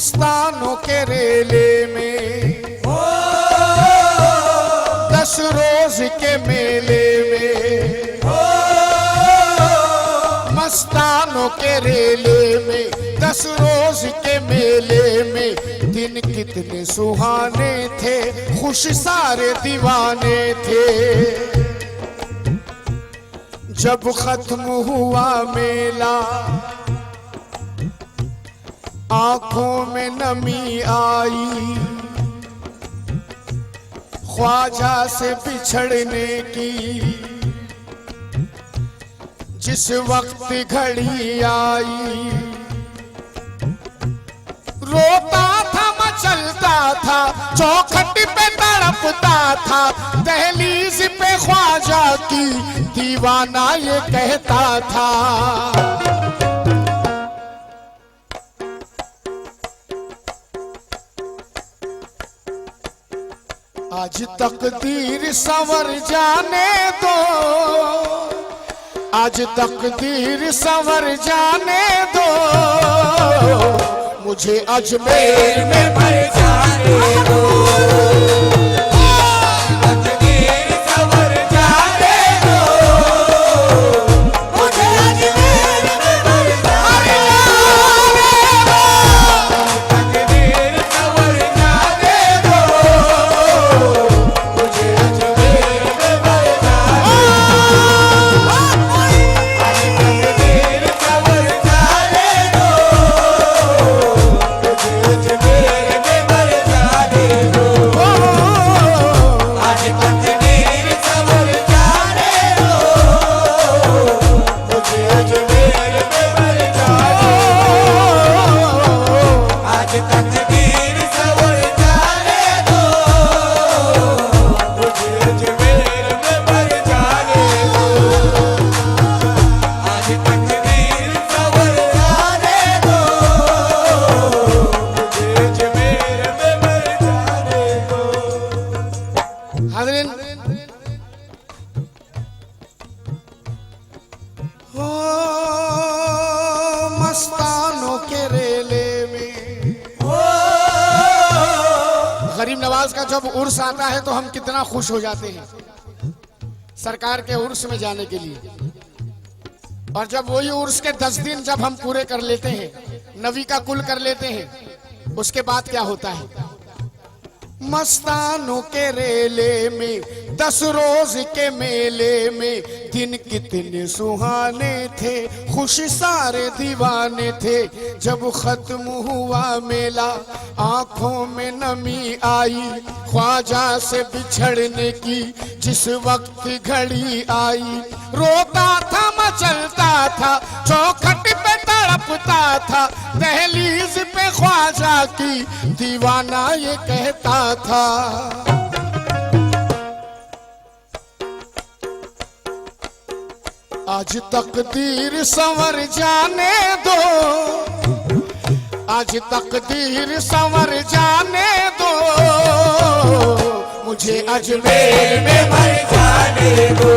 मस्तानों के रेले में 10 रोज के मेले में, मस्तानों के रेले में 10 रोज के मेले में। दिन कितने सुहाने थे, खुश सारे दीवाने थे। जब खत्म हुआ मेला आंखों में नमी आई, ख्वाजा से बिछड़ने की जिस वक्त घड़ी आई। रोता था मचलता था, चौखट पे तड़पता था, दहलीज पे ख्वाजा की दीवाना ये कहता था। आज तकदीर संवर जाने दो, आज तकदीर संवर जाने दो, मुझे अजमेर में मर जाने दो। तकदीर संवर जाने दो, मुझे अजमेर में मर जाने दो। तकदीर संवर जाने दो, मुझे अजमेर में मर जाने मस्तानों के रेले में। गरीब नवाज का जब उर्स आता है तो हम कितना खुश हो जाते हैं सरकार के उर्स में जाने के लिए। और जब वही उर्स के 10 दिन जब हम पूरे कर लेते हैं, नवी का कुल कर लेते हैं, उसके बाद क्या होता है? मस्तानों के रेले में 10 रोज के मेले में, दिन कितने सुहाने थे, खुश सारे दीवाने थे। जब खत्म हुआ मेला आंखों में नमी आई, ख्वाजा से बिछड़ने की जिस वक्त घड़ी आई। रोता था मचलता था, चौखट पे तड़पता था, दहलीज पे ख्वाजा की दीवाना ये कहता था। आज तकदीर संवर जाने दो, आज तकदीर संवर जाने दो, मुझे अजमेर में मर जाने दो।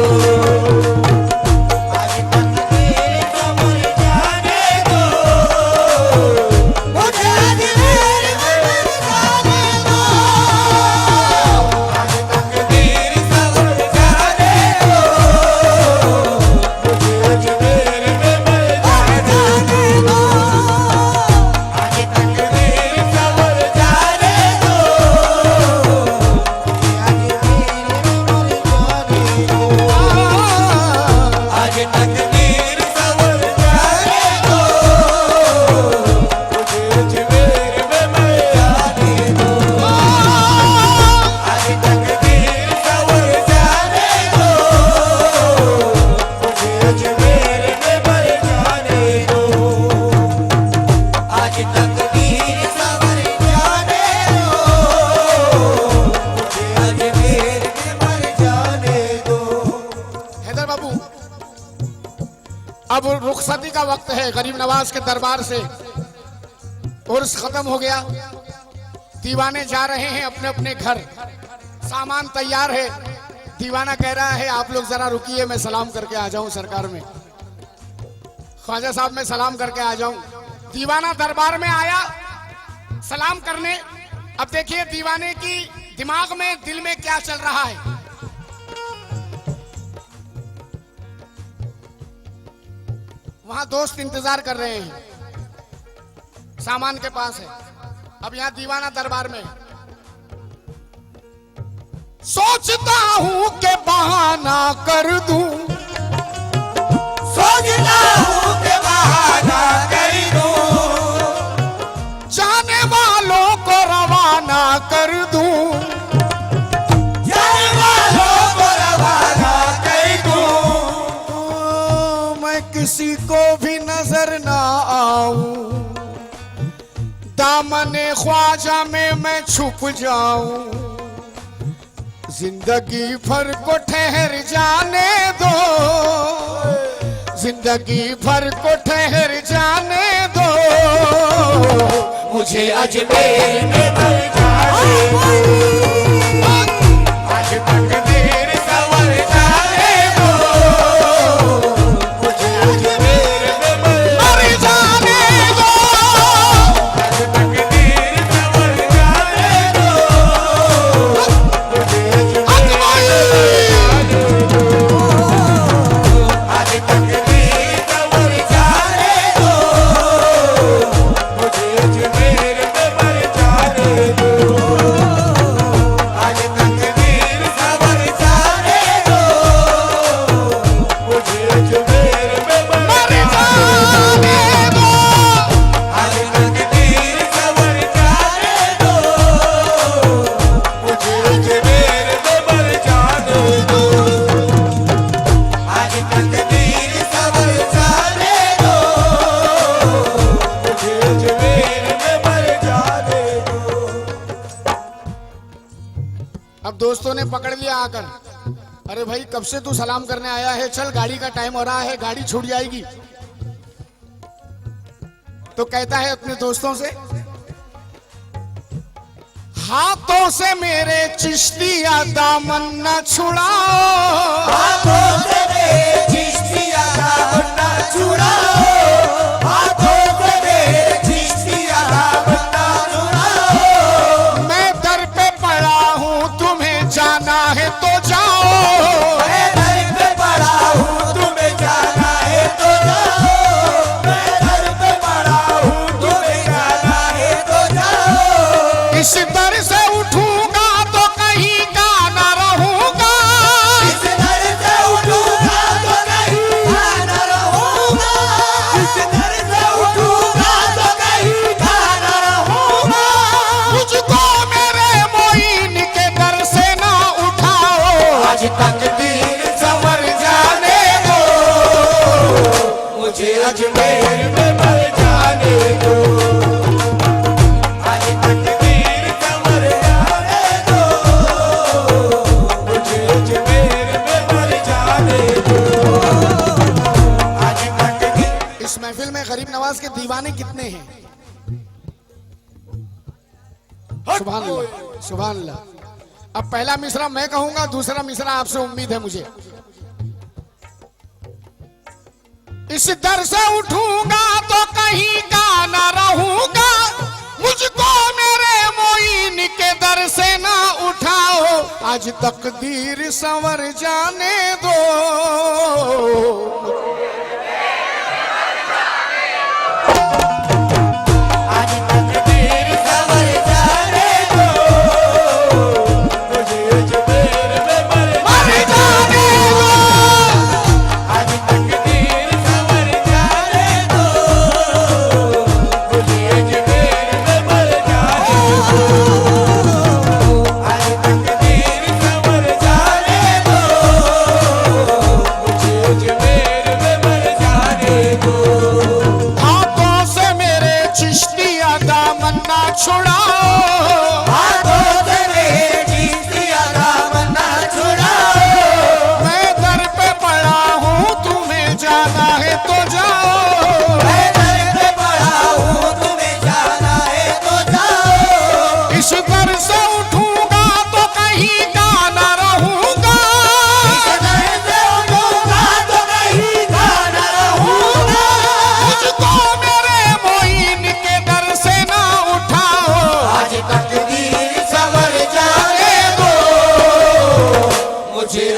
अब रुखसती का वक्त है गरीब नवाज के दरबार से। उर्स खत्म हो गया, दीवाने जा रहे हैं अपने अपने घर, सामान तैयार है। दीवाना कह रहा है आप लोग जरा रुकिए, मैं सलाम करके आ जाऊं सरकार में, ख्वाजा साहब मैं सलाम करके आ जाऊं। दीवाना दरबार में आया, सलाम करने। अब देखिए दीवाने की दिमाग में, दिल में क्या चल रहा है। वहां दोस्त इंतजार कर रहे हैं, सामान के पास है। अब यहाँ दीवाना दरबार में सोचता हूं कि बहाना कर दूं, सोचता हूं कि बहाना कर दूं, जाने वालों को रवाना कर दूं, जाने वालों को रवाना कर दूं, तो मैं किसी को भी नजर ना आऊं, दामने ख्वाजा में मैं छुप जाऊं, जिंदगी भर को ठहर जाने दो, जिंदगी भर को ठहर जाने दो, मुझे अजमेर में मर जाने दो, आज तकदीर संवर जाने दो, मुझे अजमेर में मर जाने दो, आज तकदीर संवर जाने दो, मुझे आज तकदीर संवर जाने दो, मुझे अजमेर में मर जाने दो, आज तकदीर संवर जाने दो, मुझे अजमेर में मर जाने दो, आज तकदीर संवर जाने दो, मुझे अजमेर में मर जाने दो, आज तकदीर संवर जाने दो, मुझे अजमेर में मर जाने दो। अब दोस्तों ने पकड़ लिया आकर, अरे भाई कब से तू सलाम करने आया है, चल गाड़ी का टाइम हो रहा है, गाड़ी छूट जाएगी। तो कहता है अपने दोस्तों से, हाथों से मेरे चिश्तिया दामन न छुड़ाओ, हाथों से मेरे चिश्तिया दामन ना छुड़ाओ, हाथों से मेरे चिश्तिया दामन ना छुड़ाओ, मैं दर पे पड़ा हूँ, तुम्हें जाना है तो जाओ, मैं दर पे पड़ा हूँ, तुम्हें जाना है तो जाओ, मैं दर पे पड़ा हूँ, तुम्हें जाना है तो जाओ, इस दर से उठूंगा तो कहीं का न रहूंगा, इस दर से उठूंगा तो कहीं का न रहूंगा, इस दर से उठूंगा तो कहीं का न रहूंगा, मुझको मेरे मोइन के दर से ना उठाओ, आज तकदीर संवर जाने दो, मुझे अजमेर में मर जाने दो, आज तकदीर संवर जाने दो, मुझे अजमेर में मर जाने दो, आज तकदीर। इस महफिल में गरीब नवाज के दीवाने कितने हैं? सुभान अल्लाह, सुभान अल्लाह। अब पहला मिसरा मैं कहूंगा, दूसरा मिसरा आपसे उम्मीद है मुझे। इस दर से उठूंगा तो कहीं का न रहूंगा, मुझको मेरे मोइन के दर से ना उठाओ, आज तकदीर संवर जाने दो, आज तकदीर संवर जाने दो, मुझे अजमेर में मर जाने दो, आज तकदीर संवर जाने दो, मुझे अजमेर में मर जाने दो, आज तकदीर संवर जाने दो, मुझे अजमेर में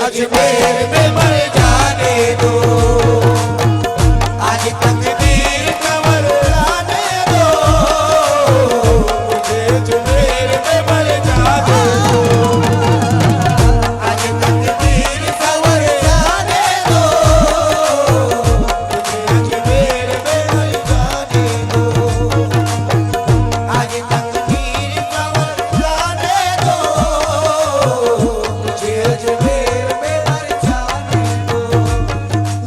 अजमेर में मर जाने दो, आज तकदीर कमर लाने दो, मुझे अजमेर में मर जाने दो, आज तकदीर कमर लाने दो, मुझे अजमेर में मर जाने दो, आज तकदीर कमर लाने दो, मुझे अजमेर में मर जाने दो।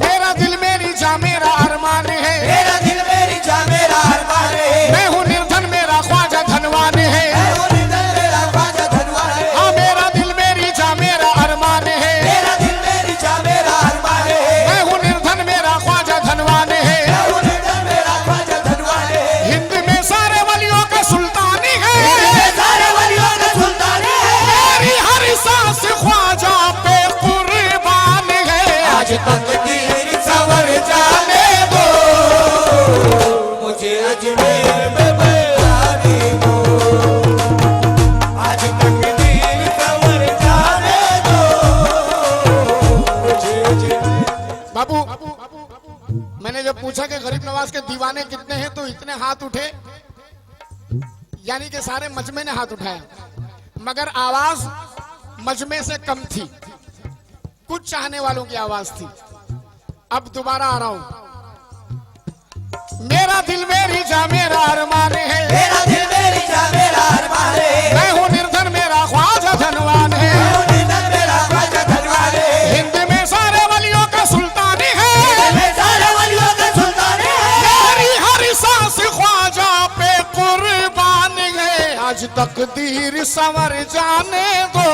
मेरा दिल मेरी जा मेरा अरमान है, मेरा दिल मेरी जा मेरा अरमान है, मैं हूँ निर्धन मेरा ख्वाजा धनवान है। मैं हूँ निर्धन मेरा ख्वाजा धनवान है, हाँ मेरा दिल मेरी जा मेरा अरमान है, मेरा दिल मेरी जा मेरा अरमान है, मैं हूँ निर्धन मेरा ख्वाजा धनवान है। मैं हूँ निर्धन मेरा ख्वाजा धनवान है, हिंद में सारे वलियों का सुल्तानी है, ये सारे वलियों का सुल्तान है, मेरी हर सांस ख्वाजा पे कुर्बान है। आज तकदीर संवर जाने दो, मुझे अजमेर में मर जाने दो, आज तकदीर संवर जाने दो, मुझे अजमेर। बाबू मैंने जब पूछा कि गरीब नवाज के दीवाने कितने हैं तो इतने हाथ उठे, यानी कि सारे मजमे ने हाथ उठाया, मगर आवाज मजमे से कम थी, कुछ चाहने वालों की आवाज थी। अब दोबारा आ रहा हूं। मेरा दिल मेरी जा मेरा अरमान है, मेरा दिल मेरी जा मेरा अरमान है, मैं हूँ निर्धन मेरा ख्वाजा धनवान है। मैं हूँ निर्धन मेरा ख्वाजा धनवान है, हिंद में सारे वलियों का सुल्तानी है, मैं सारे वलियों का सुल्तान है, मेरी हर सांस ख्वाजा पे कुर्बान है। आज तकदीर संवर जाने दो,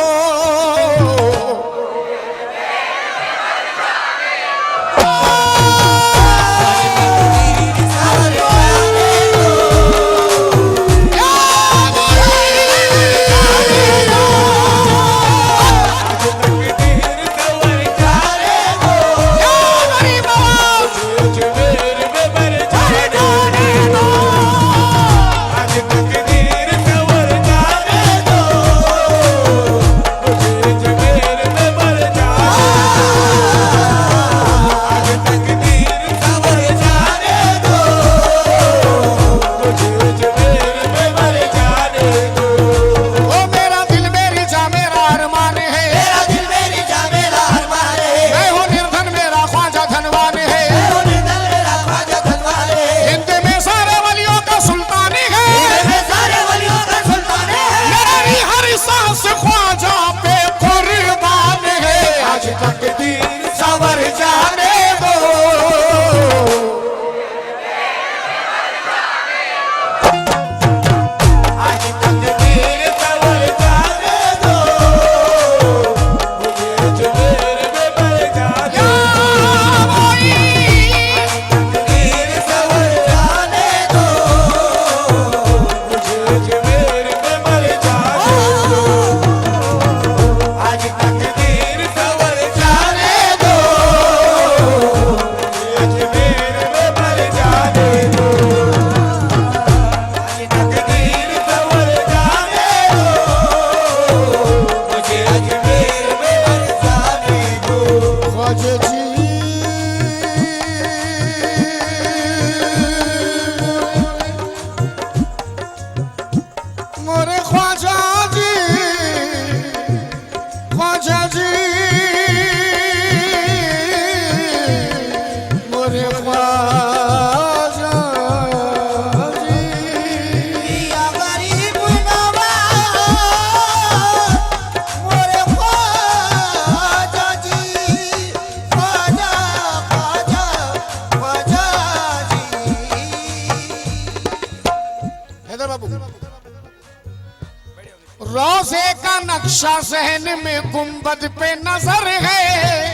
रोजे का नक्शा ज़हन में गुंबद पे नजर है,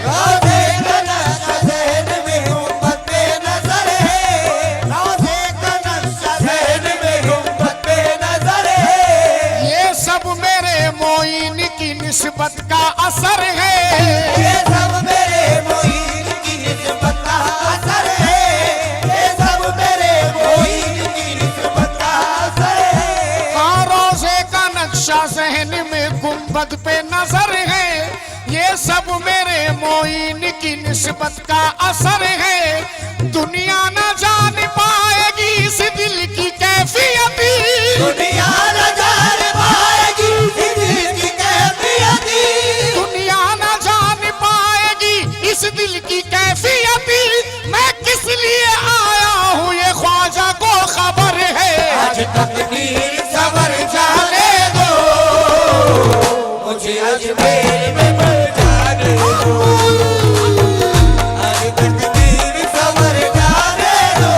रोजे का नक्शा ज़हन में गुंबद पे नजर है, रोजे का नक्शा ज़हन में गुंबद पे नजर है, ये सब मेरे मोइन की निस्बत का असर है, ये सब मेरे मोइन की निस्बत का असर है, ये सब मेरे मोइन की निस्बत का असर है। हाँ रोजे का नक्शा ज़हन में गुंबद पे नजर है, ये सब मेरे मोइन की निस्बत का असर है। दुनिया न जान पाएगी इस दिल की कैफियत, दुनिया न जान पाएगी इस दिल की कैफियत, दुनिया न जान पाएगी इस दिल की कैफियत। मैं किस लिए आया हूँ ये ख्वाजा को खबर है। आज तकदीर सबर जाने दो, मुझे अजमेर में मर जाने दो। आज तकदीर सबर जाने दो,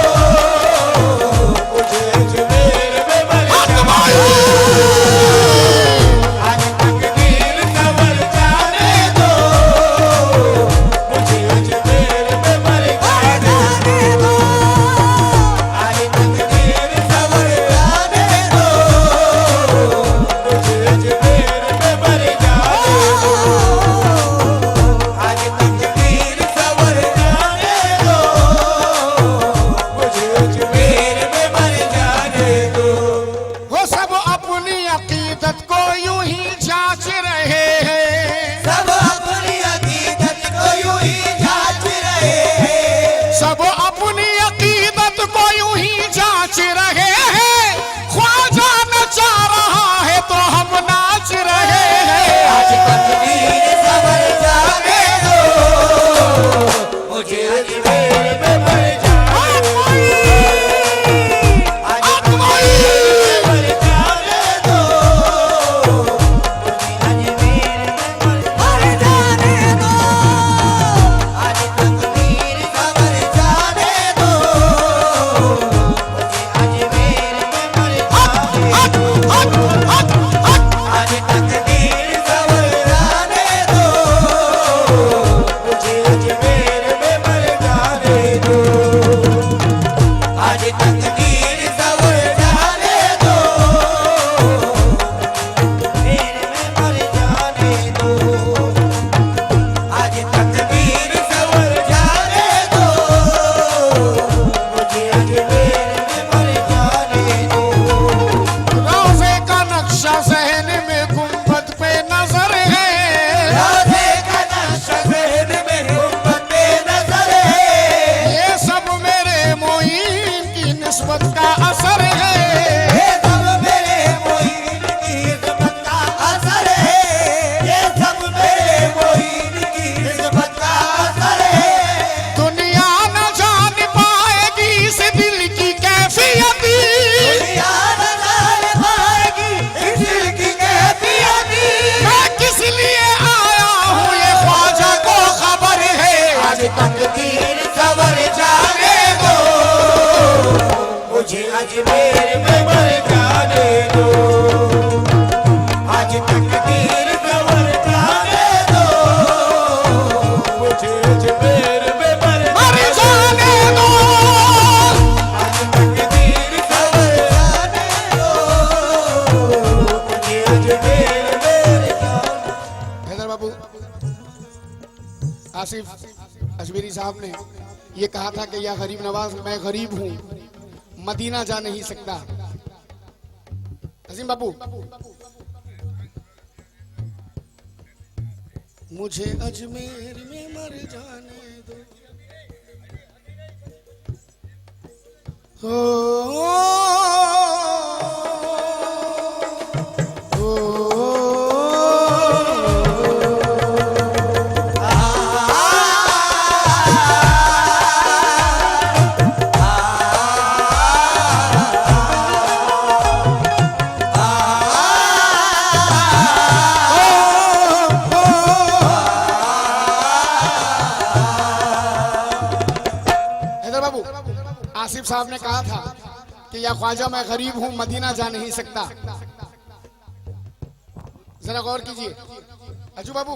मुझे अजमेर में मर जाने दो। आज तकदीर सबर जाने दो, मुझे अजमेर में मर जाने दो। आज तकदीर सबर जाने दो, मुझे अजमेर में मर जाने दो। आज तकदीर सबर जाने दो, मुझे अजमेर में मर जाने दो। वो सब अपनी अकीदत को यूं ही जांच रहे हैं, सब अपनी अकीदत को यूं ही जांच रहे हैं। सब अपनी अकीदत को यूं ही जांच रहे हैं। ख्वाजा नचा रहा है तो हम नाच रहे हैं। आज तकदीर सबर जाने दो, मुझे अजमेर में मर जाने दो। आज तकदीर सबर जाने दो, मुझे अजमेर में मर जाने दो। आज तकदीर सबर जाने दो, मुझे अजमेर में मर जाने दो। आज तकदीर सबर जाने दो, मुझे अजमेर में मर जाने दो। आज तकदीर सबर जाने दो, अजमेर में मर जाने दो। आज तकदीर सबर जाने दो, मुझे अजमेर में मर जाने दो। रोज़े का नक्शा ज़हन में गुंबद पे नजर है। रोज़े का नक्शा ज़हन में गुंबद पे नज़र है। ये सब मेरे मोइन की निस्बत का असर है। ये सब मेरे मोइन की इज़्ज़त का असर है। ये सब मेरे मोइन की इज़्ज़त का असर है। दुनिया न जान पाएगी इस दिल की कैफियत, दुनिया न जान पाएगी इस दिल की कैफियत। मैं किस लिए आया हूँ ये ख्वाजा को खबर है। आज तकदीर सबर जाने दो, मुझे अजमेर में मर जाने दो। आज तकदीर सबर जाने दो, मुझे अजमेर में मर जाने दो। आज तकदीर सबर जाने दो, मुझे अजमेर में मर जाने। हैदर बाबू आसिफ अजमेरी साहब ने ये कहा था कि या गरीब नवाज मैं गरीब हूँ, मदीना जा नहीं सकता। अजीम बाबू मुझे अजमेर में मर जाने दो। हैदर बाबू आसिफ साहब ने कहा था कि या ख्वाजा मैं गरीब हूँ, मदीना जा नहीं सकता। जरा गौर कीजिए अजू बाबू,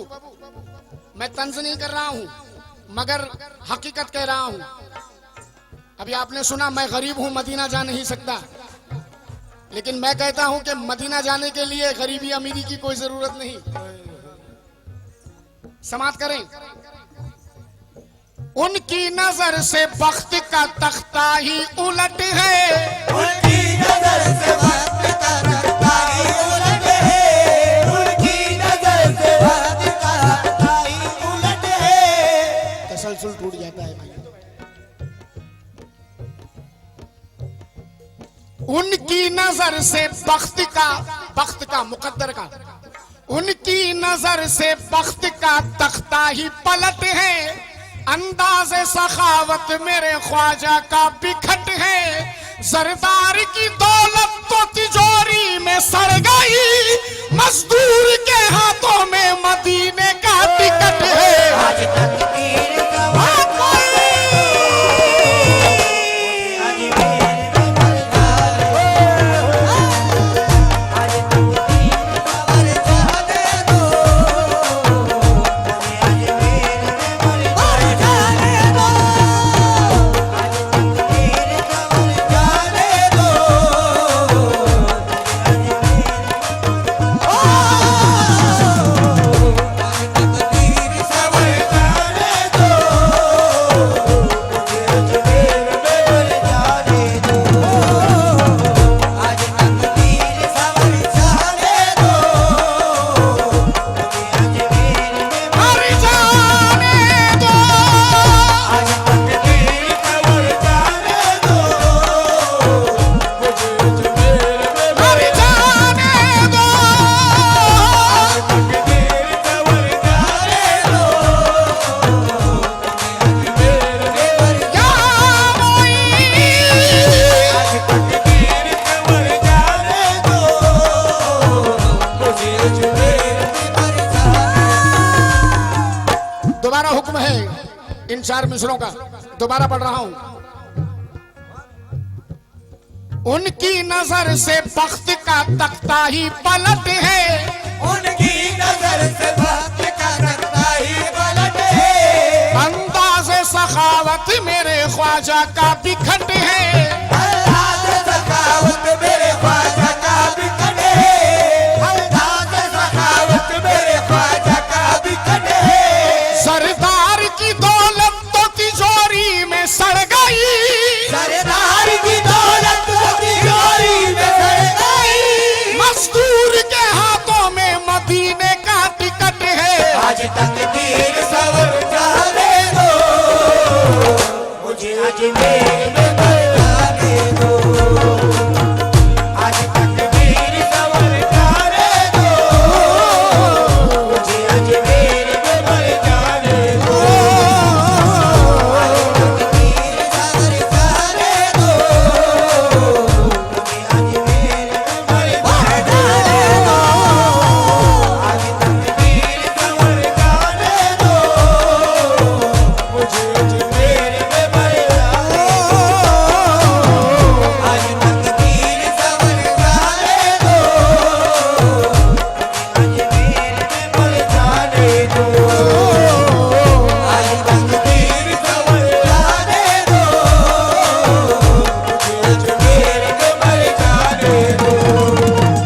मैं तंज नहीं कर रहा हूँ मगर हकीकत कह रहा हूँ। अभी आपने सुना मैं गरीब हूँ, मदीना जा नहीं सकता, लेकिन मैं कहता हूँ कि मदीना जाने के लिए गरीबी अमीरी की कोई जरूरत नहीं। समाप्त करें। उनकी नजर से बख्त का तख्ता ही उलट है, उनकी नजर से वक्त का तख्ता ही उलट है, उनकी नजर से वक्त का तख्ता नजर से बख्त का मुकद्दर का, उनकी नजर से बख्त का तख्ता ही पलट है। अंदाज़े सखावत मेरे ख्वाजा का बिखट है। जरदार की दौलत तो तिजोरी में सड़ गई, मजदूर के हाथों में मदीने का टिकट है। आज तकदीर इन 4 मिसरों का दोबारा पढ़ रहा हूं। उनकी नजर से बख्त का तख्ता ही पलट है। उनकी नजर से बख्त का तख्ता ही पलट है। अंदाज़े सखावत मेरे ख्वाजा का बिखट है। अंदाज़े सखावत मेरे ख्वाजा का बिखट है। अंदाज़े सखावत मेरे ख्वाजा का बिखट है। सरदार की दौलत तो तिजोरी में सड़ गई। सरदार की दौलत तो तिजोरी में सड़ गई। मजदूर के हाथों में मदीने का टिकट है। आज तकदीर सवर जाने दो, मुझे अजमेर में बरसाने दो। आज तकदीर सवर जाने दो, मुझे अजमेर में बरसाने दो। आज तकदीर सवर जाने दो, मुझे अजमेर में बरसाने दो। आज तकदीर सवर जाने दो, मुझे अजमेर में बरसाने दो। आज तकदीर सवर जाने दो, अजमेर में बरसाने दो। आज तकदीर सवर जाने दो, मुझे अजमेर में बरसाने दो।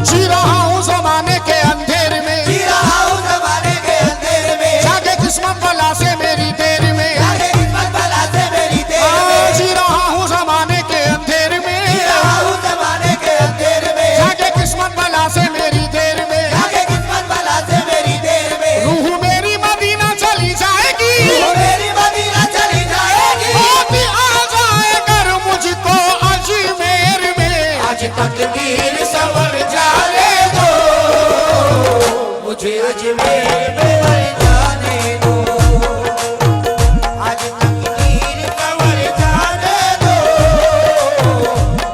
जी रहा हूँ जमाने के अंधेर में, जी रहा हूँ ज़माने के अंधेर में, जागे किस्मत बला से मेरी देर में। जागे किस्मत बला से मेरी देर में। जी रहा हूँ जमाने के अंधेर जी में, रहा हूँ ज़माने के अंधेर में, जागे किस्मत बला से मेरी देर में। जागे किस्मत बला से मेरी देर में। रूह मेरी मदीना चली जाएगी, वो मेरी मदीना चली जाएगी। मौत आ जाए कर मुझको अजमेर में। आज तकदीर सवर जाने दो, मुझे अजमेर में बरसाने दो। आज तकदीर सवर जाने दो,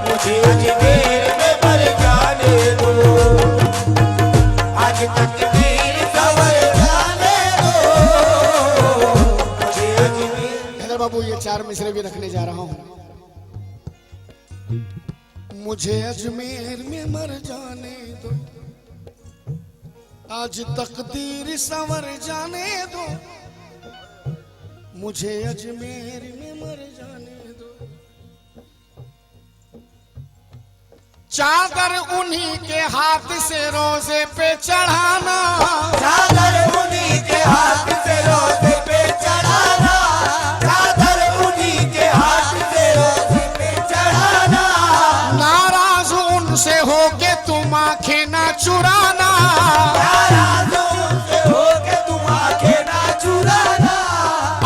मुझे अजमेर में बरसाने दो। आज तकदीर सवर जाने दो, मुझे अजमेर। हैदर बाबू ये 4 मिसरे भी रखने जा रहा हूँ। मुझे अजमेर में मर जाने दो, आज तकदीर संवर जाने दो। मुझे अजमेर में मर जाने दो। चादर उन्हीं के हाथ से रोजे पे चढ़ाना, चादर उन्हीं के हाथ से रोज़े पे चढ़ाना। चादर उन्हीं के हाथ से रोज़े पे चढ़ाना। नाराज उनसे होके तुम आंखें ना चुराना। नाराज़ उनसे होके तुम आंखें ना चुराना।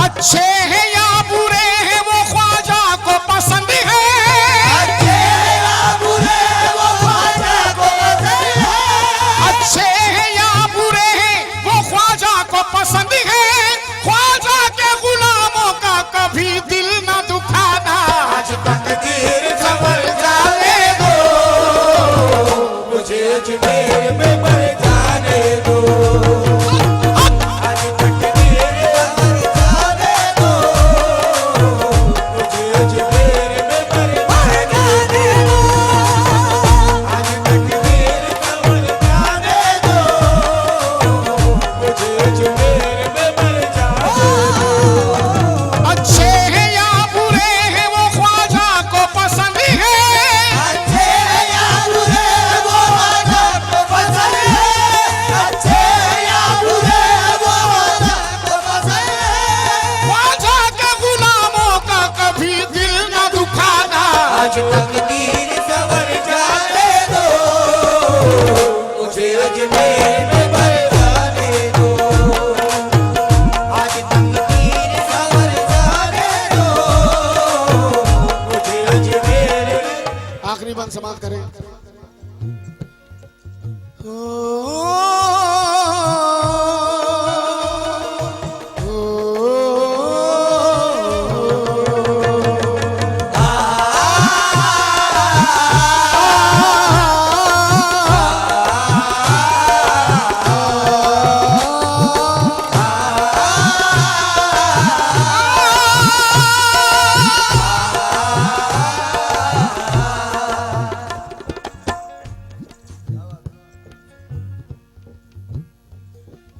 अच्छे हैं या बुरे हैं वो ख्वाजा को पसंद है। अच्छे या बुरे वो ख्वाजा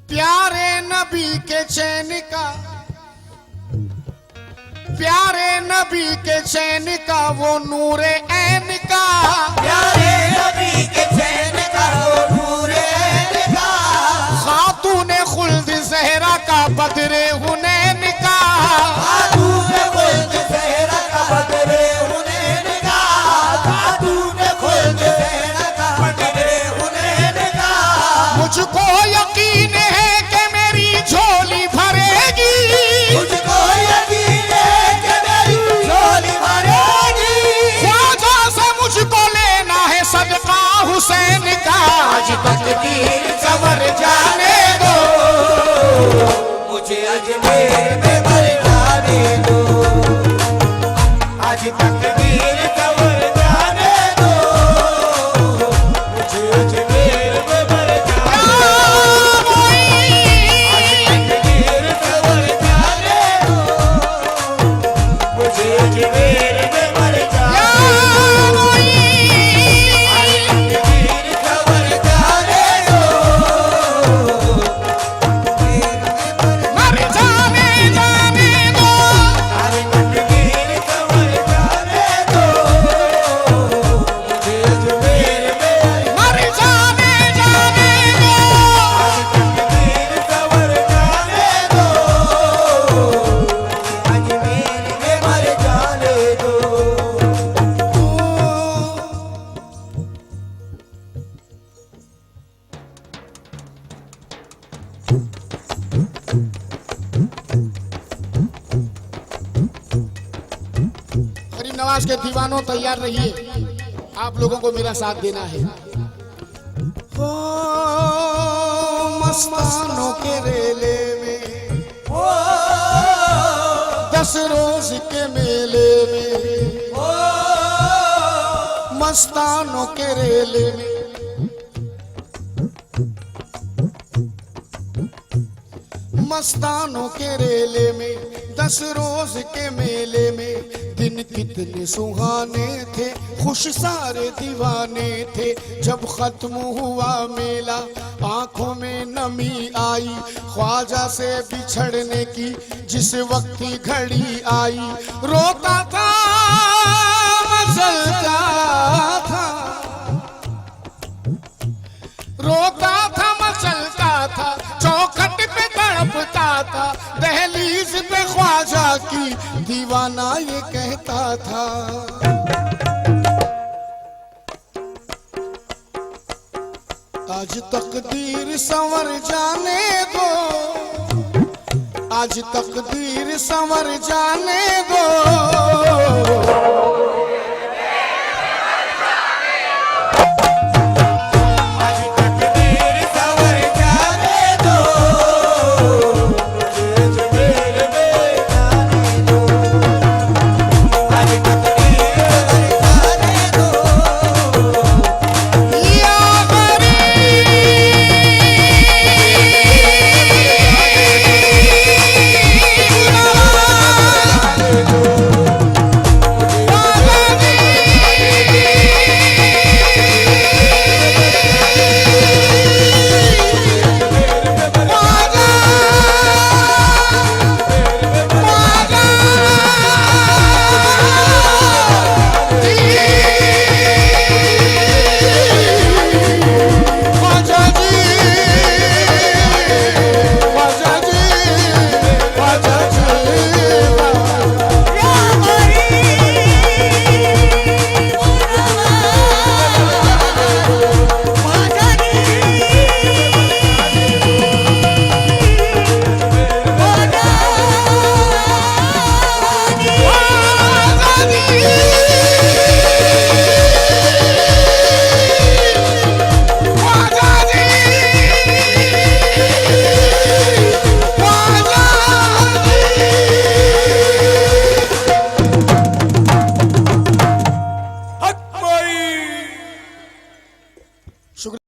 प्यारे नबी के चैन का, प्यारे नबी के चैन का वो नूरे ऐन का, प्यारे नबी के चैन का वो नूरे ऐन का, खातूने खुल्द ज़हरा का बदरे हुनैन का, खातूने खुल्द ज़हरा का बदरे हुनैन का, खातूने खुल्द ज़हरा का बदरे हुनैन का। मुझको यकीन है कि मेरी झोली भरेगी, मुझको यकीन है कि मेरी झोली भरेगी, ख्वाजा से मुझको लेना है सदका हुसैन का। आज तकदीर सवर जाने दो, मुझे अजमेर में मर जाने दो, आज तकदीर सवर जाने दो, मुझे अजमेर में मर जाने दो, तकदीर सवर जाने दो, मुझे अजमेर में मर जाने दो, तकदीर सवर जाने दो, मर जाने जाने दो, अरे तकदीर सवर जाने दो, मुझे अजमेर में मर जाने जाने दो। तकदीर सवर जाने दो, अजमेर में मर जाने दो। गरीब नवाज के दीवानों तैयार रहिए, आप लोगों को मेरा साथ देना है। हो मस्तानों के रेले में, ओ 10 रोज के मेले में, ओ मस्तानों के रेले में, मस्तानों के रेले में, 10 रोज के मेले में, दिन कितने सुहाने थे, खुश सारे दीवाने थे। जब खत्म हुआ मेला आंखों में नमी आई, ख्वाजा से बिछड़ने की जिस वक्त की घड़ी आई, रोता था मचलता था, रोता था मचलता था, चौखट पे तड़पता था, दहलीज पे ख्वाजा की दीवाना ये कहता था। आज तकदीर संवर जाने दो, आज तकदीर संवर जाने दो,